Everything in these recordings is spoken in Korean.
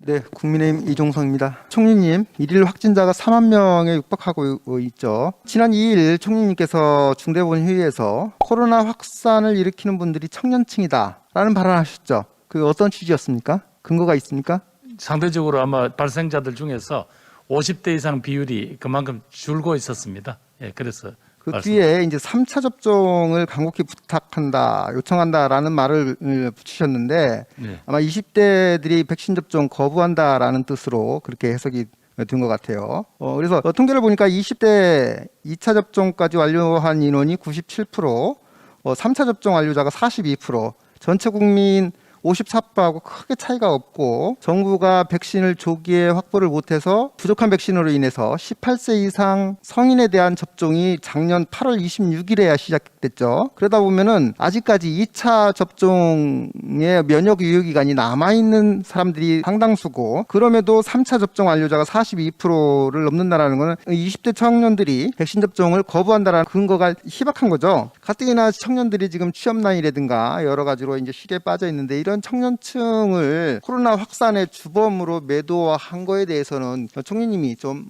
네, 국민의힘 이종성입니다. 총리님, 일일 확진자가 4만 명에 육박하고 있죠. 지난 2일 총리님께서 중대본 회의에서 코로나 확산을 일으키는 분들이 청년층이다라는 발언하셨죠. 그 어떤 취지였습니까? 근거가 있습니까? 상대적으로 아마 발생자들 중에서 50대 이상 비율이 그만큼 줄고 있었습니다. 예, 그래서 그 뒤에 이제 3차 접종을 간곡히 부탁한다, 요청한다라는 말을 붙이셨는데 네. 아마 20대들이 백신 접종 거부한다라는 뜻으로 그렇게 해석이 된 것 같아요. 그래서 통계를 보니까 20대 2차 접종까지 완료한 인원이 97%, 3차 접종 완료자가 42%, 전체 국민 54%하고 크게 차이가 없고 정부가 백신을 조기에 확보를 못해서 부족한 백신으로 인해서 18세 이상 성인에 대한 접종이 작년 8월 26일에야 시작됐죠. 그러다 보면은 아직까지 2차 접종의 면역 유효 기간이 남아있는 사람들이 상당수고 그럼에도 3차 접종 완료자가 42%를 넘는다는 것은 20대 청년들이 백신 접종을 거부한다는 근거가 희박한 거죠. 가뜩이나 청년들이 지금 취업난이라든가 여러 가지로 이제 시기에 빠져 있는데 이런 청년층을 코로나 확산의 주범으로 매도한 거에 대해서는 총리님이 좀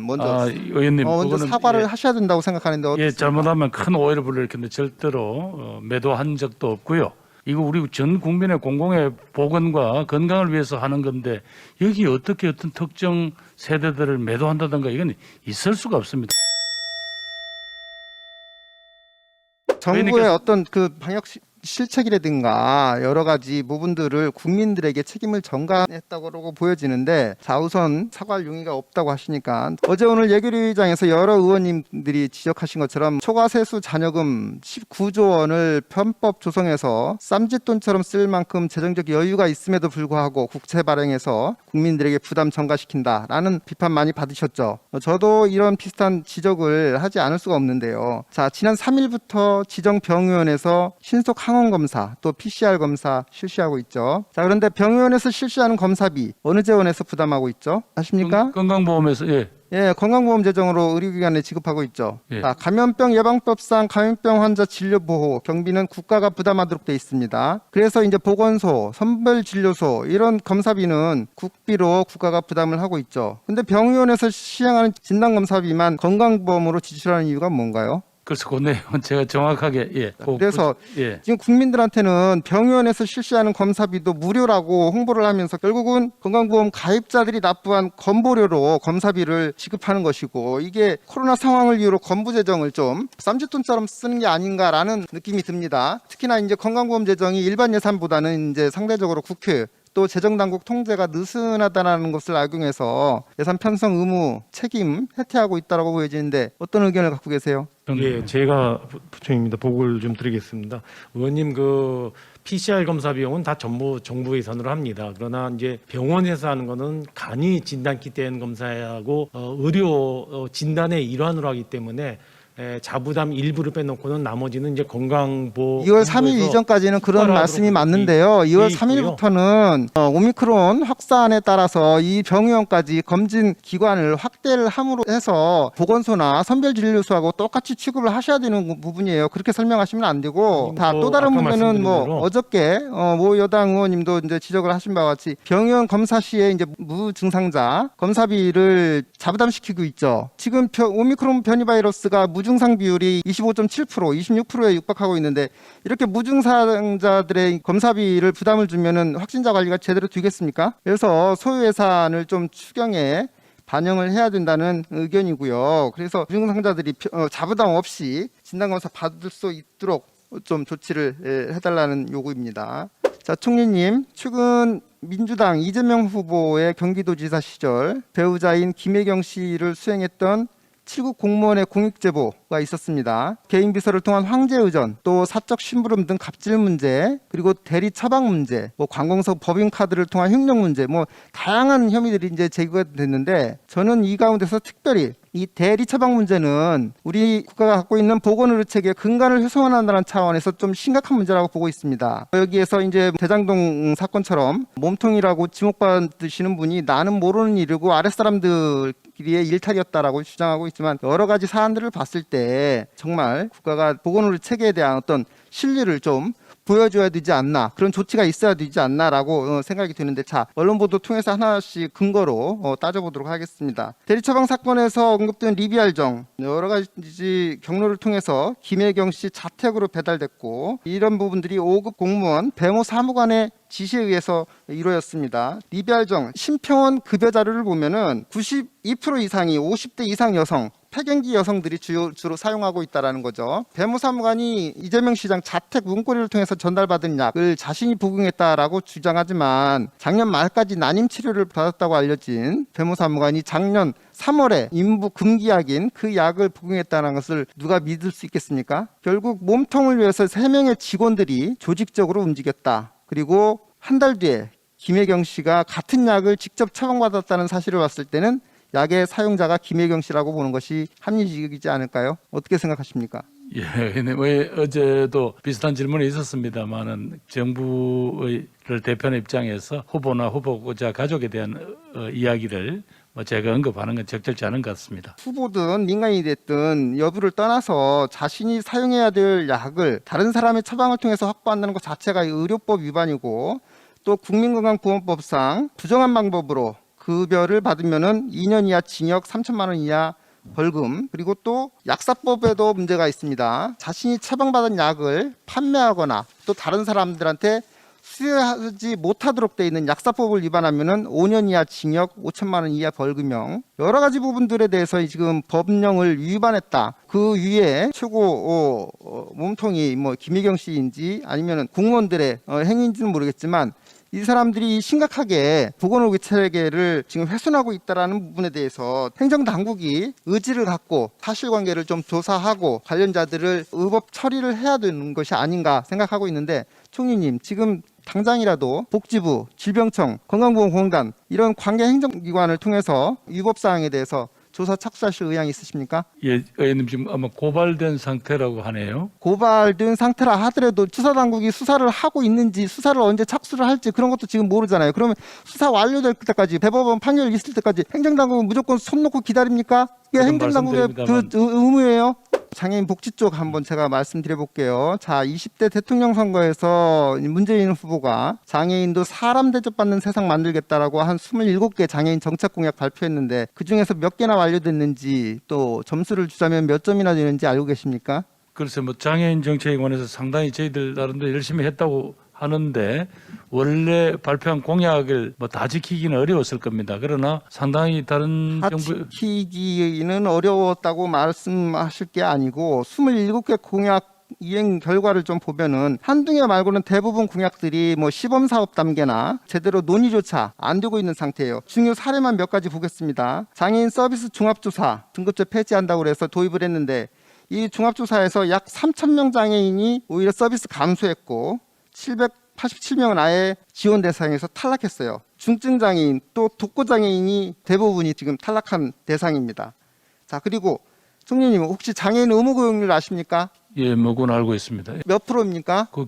먼저 의원님 먼저 그거는 사과를 하셔야 된다고 생각하는데 어떻습니까? 잘못하면 큰 오해를 불러일으키는데 절대로 매도한 적도 없고요. 이거 우리 전 국민의 공공의 보건과 건강을 위해서 하는 건데 여기 어떻게 어떤 특정 세대들을 매도한다든가 이건 있을 수가 없습니다. 정부의 어떤 그 방역 실책이라든가 여러 가지 부분들을 국민들에게 책임을 전가했다고 보여지는데 우선 사과할 용의가 없다고 하시니까 어제 오늘 예결위장에서 여러 의원님들이 지적하신 것처럼 초과세수 잔여금 19조 원을 편법 조성해서 쌈짓돈처럼 쓸 만큼 재정적 여유가 있음에도 불구하고 국채 발행해서 국민들에게 부담 전가시킨다라는 비판 많이 받으셨죠. 저도 이런 비슷한 지적을 하지 않을 수가 없는데요. 자, 지난 3일부터 지정 병의원에서 신속 항원 검사 또 PCR 검사 실시하고 있죠. 자, 그런데 병의원에서 실시하는 검사비 어느 재원에서 부담하고 있죠? 아십니까? 건강보험에서 건강보험 재정으로 의료기관에 지급하고 있죠. 예. 자, 감염병 예방법상 감염병 환자 진료 보호 경비는 국가가 부담하도록 돼 있습니다. 그래서 이제 보건소, 선별진료소 이런 검사비는 국비로 국가가 부담을 하고 있죠. 근데 병의원에서 시행하는 진단검사비만 건강보험으로 지출하는 이유가 뭔가요? 그래서 그 내용은 제가 정확하게 그래서 지금 국민들한테는 병의원에서 실시하는 검사비도 무료라고 홍보를 하면서 결국은 건강보험 가입자들이 납부한 건보료로 검사비를 지급하는 것이고 이게 코로나 상황을 이유로 건부 재정을 좀 쌈짓돈처럼 쓰는 게 아닌가라는 느낌이 듭니다. 특히나 이제 건강보험 재정이 일반 예산보다는 이제 상대적으로 국회 또 재정당국 통제가 느슨하다는 것을 악용해서 예산 편성 의무 책임 해태하고 있다고 보여지는데 어떤 의견을 갖고 계세요? 예, 제가 부총리입니다. 보고를 좀 드리겠습니다. 의원님 그 PCR 검사 비용은 다 전부 정부 예산으로 합니다. 그러나 이제 병원에서 하는 거는 간이 진단키 뗀 검사하고 의료 진단의 일환으로 하기 때문에 자부담 일부를 빼놓고는 나머지는 이제 건강보험 2월 3일 이전까지는 그런 말씀이 맞는데요. 2월 3일부터는 오미크론 확산에 따라서 이 병의원까지 검진 기관을 확대를 함으로 해서 보건소나 선별진료소하고 똑같이 취급을 하셔야 되는 부분이에요. 그렇게 설명하시면 안 되고 또 다른 부분은 어저께 모 여당 의원님도 이제 지적을 하신 바와 같이 병의원 검사 시에 이제 무증상자 검사비를 자부담시키고 있죠. 지금 오미크론 변이 바이러스가 무증상 비율이 25.7%, 26%에 육박하고 있는데 이렇게 무증상자들의 검사비를 부담을 주면은 확진자 관리가 제대로 되겠습니까? 그래서 소요 예산을 좀 추경에 반영을 해야 된다는 의견이고요. 그래서 무증상자들이 자부담 없이 진단검사 받을 수 있도록 좀 조치를 해달라는 요구입니다. 자, 총리님, 최근 민주당 이재명 후보의 경기도지사 시절 배우자인 김혜경 씨를 수행했던 7급 공무원의 공익제보가 있었습니다. 개인 비서를 통한 황제 의전, 또 사적 심부름 등 갑질 문제, 그리고 대리 처방 문제, 관공서 법인카드를 통한 횡령 문제, 다양한 혐의들이 이제 제기가 됐는데 저는 이 가운데서 특별히 이 대리 처방 문제는 우리 국가가 갖고 있는 보건의료체계의 근간을 훼손한다는 차원에서 좀 심각한 문제라고 보고 있습니다. 여기에서 이제 대장동 사건처럼 몸통이라고 지목받으시는 분이 나는 모르는 일이고 아랫사람들끼리의 일탈이었다라고 주장하고 있지만 여러 가지 사안들을 봤을 때 정말 국가가 보건의료체계에 대한 어떤 신뢰를 좀 보여줘야 되지 않나, 그런 조치가 있어야 되지 않나라고 생각이 드는데, 자, 언론 보도 통해서 하나씩 근거로 따져보도록 하겠습니다. 대리처방 사건에서 언급된 리비알정, 여러 가지 경로를 통해서 김혜경 씨 자택으로 배달됐고, 이런 부분들이 5급 공무원 배모 사무관의 지시에 의해서 이루어졌습니다. 리비알정 심평원 급여 자료를 보면은 92% 이상이 50대 이상 여성, 폐경기 여성들이 주로 사용하고 있다는 거죠. 배모 사무관이 이재명 시장 자택 문고리를 통해서 전달받은 약을 자신이 복용했다라고 주장하지만, 작년 말까지 난임 치료를 받았다고 알려진 배모 사무관이 작년 3월에 임부 금기약인 그 약을 복용했다는 것을 누가 믿을 수 있겠습니까? 결국 몸통을 위해서 3명의 직원들이 조직적으로 움직였다. 그리고 한 달 뒤에 김혜경 씨가 같은 약을 직접 처방받았다는 사실을 봤을 때는 약의 사용자가 김혜경 씨라고 보는 것이 합리적이지 않을까요? 어떻게 생각하십니까? 예, 왜 어제도 비슷한 질문이 있었습니다만은 정부를 대표하는 입장에서 후보나 후보자 가족에 대한 이야기를 제가 언급하는 건 적절치 않은 것 같습니다. 후보든 민간인이 됐든 여부를 떠나서 자신이 사용해야 될 약을 다른 사람의 처방을 통해서 확보한다는 것 자체가 의료법 위반이고, 또 국민건강보험법상 부정한 방법으로 급여를 받으면은 2년 이하 징역 3천만 원 이하 벌금, 그리고 또 약사법에도 문제가 있습니다. 자신이 처방받은 약을 판매하거나 또 다른 사람들한테 수여하지 못하도록 돼 있는 약사법을 위반하면은 5년 이하 징역 5천만 원 이하 벌금형, 여러 가지 부분들에 대해서 지금 법령을 위반했다. 그 위에 최고 몸통이 김혜경 씨인지 아니면은 공무원들의 행위인지는 모르겠지만, 이 사람들이 심각하게 보건의료 체계를 지금 훼손하고 있다는 부분에 대해서 행정당국이 의지를 갖고 사실관계를 좀 조사하고 관련자들을 의법 처리를 해야 되는 것이 아닌가 생각하고 있는데, 총리님, 지금 당장이라도 복지부, 질병청, 건강보험공단 이런 관계 행정기관을 통해서 위법사항에 대해서 조사 착수하실 의향이 있으십니까? 예, 의원님 지금 아마 고발된 상태라고 하네요. 고발된 상태라 하더라도 수사당국이 수사를 하고 있는지, 수사를 언제 착수를 할지 그런 것도 지금 모르잖아요. 그러면 수사 완료될 때까지, 대법원 판결 있을 때까지 행정당국은 무조건 손 놓고 기다립니까? 이게 행정당국의 그 의무예요. 장애인 복지 쪽 한번 제가 말씀드려 볼게요. 자, 20대 대통령 선거에서 문재인 후보가 장애인도 사람 대접받는 세상 만들겠다라고 한 27개 장애인 정책 공약 발표했는데, 그중에서 몇 개나 완료됐는지, 또 점수를 주자면 몇 점이나 되는지 알고 계십니까? 글쎄 장애인 정책에 관해서 상당히 저희들 나름대로 열심히 했다고 하는데, 원래 발표한 공약을 다 지키기는 어려웠을 겁니다. 그러나 상당히 다른 다 정부 지키기는 어려웠다고 말씀하실 게 아니고, 27개 공약 이행 결과를 좀 보면은 한두 개 말고는 대부분 공약들이 시범 사업 단계나 제대로 논의조차 안 되고 있는 상태예요. 중요 사례만 몇 가지 보겠습니다. 장애인 서비스 종합조사 등급제 폐지한다고 해서 도입을 했는데, 이 종합조사에서 약 3,000명 장애인이 오히려 서비스 감소했고, 787명은 아예 지원 대상에서 탈락했어요. 중증 장애인 또 독거 장애인이 대부분이 지금 탈락한 대상입니다. 자, 그리고 총리님, 혹시 장애인 의무 고용률 아십니까? 예, 그건 알고 있습니다. 몇 프로입니까? 그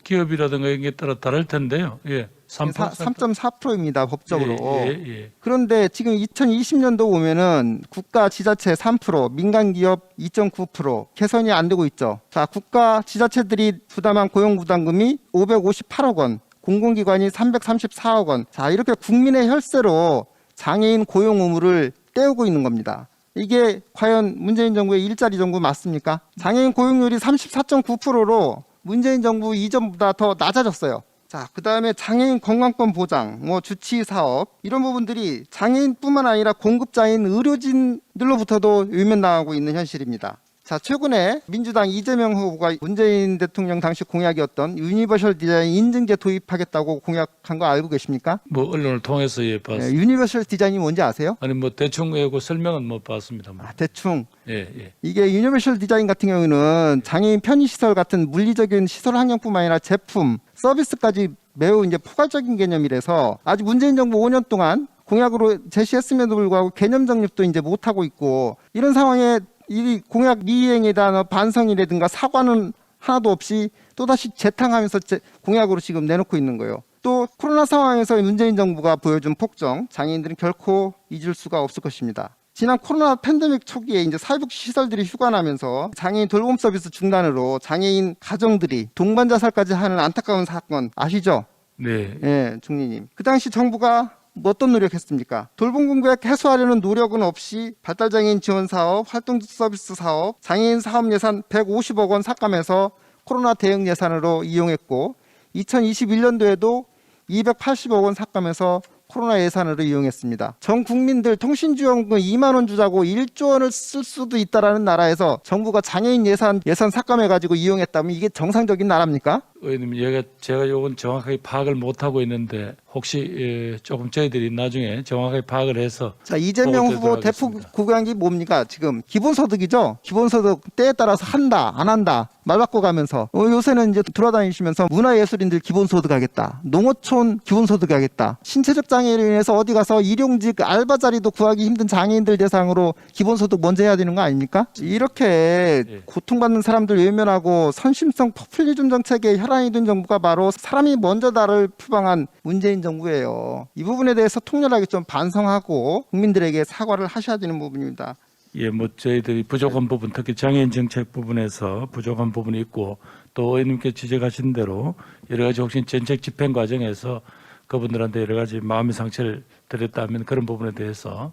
기업이라든가 이게 따라 다를 텐데요. 예, 3.4%입니다. 법적으로. 예. 그런데 지금 2020년도 보면은 국가 지자체 3%, 민간 기업 2.9% 개선이 안 되고 있죠. 자, 국가 지자체들이 부담한 고용 부담금이 558억 원, 공공기관이 334억 원. 자, 이렇게 국민의 혈세로 장애인 고용 의무를 떼우고 있는 겁니다. 이게 과연 문재인 정부의 일자리 정부 맞습니까? 장애인 고용률이 34.9%로 문재인 정부 이전보다 더 낮아졌어요. 자, 그다음에 장애인 건강권 보장, 주치 사업, 이런 부분들이 장애인뿐만 아니라 공급자인 의료진들로부터도 외면당하고 있는 현실입니다. 자, 최근에 민주당 이재명 후보가 문재인 대통령 당시 공약이었던 유니버셜 디자인 인증제 도입하겠다고 공약한 거 알고 계십니까? 언론을 통해서 봤습니다. 유니버셜 디자인이 뭔지 아세요? 아니 대충 그 설명은 봤습니다. 대충. 예. 이게 유니버셜 디자인 같은 경우는 장애인 편의시설 같은 물리적인 시설 환경뿐만 아니라 제품, 서비스까지 매우 포괄적인 개념이라서, 아직 문재인 정부 5년 동안 공약으로 제시했음에도 불구하고 개념 정립도 못하고 있고, 이런 상황에 이 공약 미이행에 대한 반성이라든가 사과는 하나도 없이 또다시 재탕하면서 공약으로 지금 내놓고 있는 거예요. 또 코로나 상황에서 문재인 정부가 보여준 폭정, 장애인들은 결코 잊을 수가 없을 것입니다. 지난 코로나 팬데믹 초기에 이제 사회복지 시설들이 휴관하면서 장애인 돌봄 서비스 중단으로 장애인 가정들이 동반 자살까지 하는 안타까운 사건 아시죠? 네. 예, 총리님. 그 당시 정부가 어떤 노력했습니까? 돌봄 공백 해소하려는 노력은 없이 발달장애인 지원 사업, 활동 서비스 사업, 장애인 사업 예산 150억 원 삭감해서 코로나 대응 예산으로 이용했고 2021년도에도 280억 원 삭감해서 코로나 예산으로 이용했습니다. 전 국민들 통신지원금 2만 원 주자고 1조 원을 쓸 수도 있다라는 나라에서 정부가 장애인 예산 삭감해가지고 이용했다면 이게 정상적인 나라입니까? 의원님, 제가 요건 정확하게 파악을 못 하고 있는데 혹시 조금 저희들이 나중에 정확하게 파악을 해서 자, 이재명 보고 후보 드리도록 대표 하겠습니다. 구간 게 뭡니까? 지금 기본소득이죠. 기본소득 때에 따라서 한다, 안 한다 말 바꿔가면서 요새는 이제 돌아다니시면서 문화예술인들 기본소득 하겠다, 농어촌 기본소득 하겠다, 신체적 장애로 인해서 어디 가서 일용직 알바 자리도 구하기 힘든 장애인들 대상으로 기본소득 먼저 해야 되는 거 아닙니까? 이렇게 예. 고통받는 사람들 외면하고 선심성 포퓰리즘 정책에 혈안이 된 정부가 바로 사람이 먼저다를 표방한 문재인 정부예요. 이 부분에 대해서 통렬하게 좀 반성하고 국민들에게 사과를 하셔야 되는 부분입니다. 예, 뭐 저희들이 부족한 부분, 특히 장애인 정책 부분에서 부족한 부분이 있고 또 의원님께 지적하신 대로 여러 가지 혹시 정책 집행 과정에서 그분들한테 여러 가지 마음의 상처를 드렸다면 그런 부분에 대해서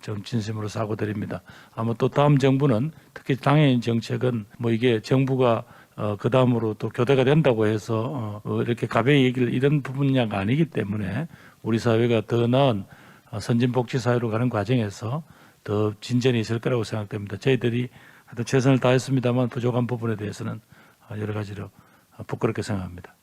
좀 진심으로 사과드립니다. 아마 또 다음 정부는 특히 장애인 정책은 뭐 이게 정부가 그 다음으로 또 교대가 된다고 해서 이렇게 가벼이 얘기를 이런 분야가 아니기 때문에 우리 사회가 더 나은 선진복지 사회로 가는 과정에서 더 진전이 있을 거라고 생각됩니다. 저희들이 하여튼 최선을 다했습니다만 부족한 부분에 대해서는 여러 가지로 부끄럽게 생각합니다.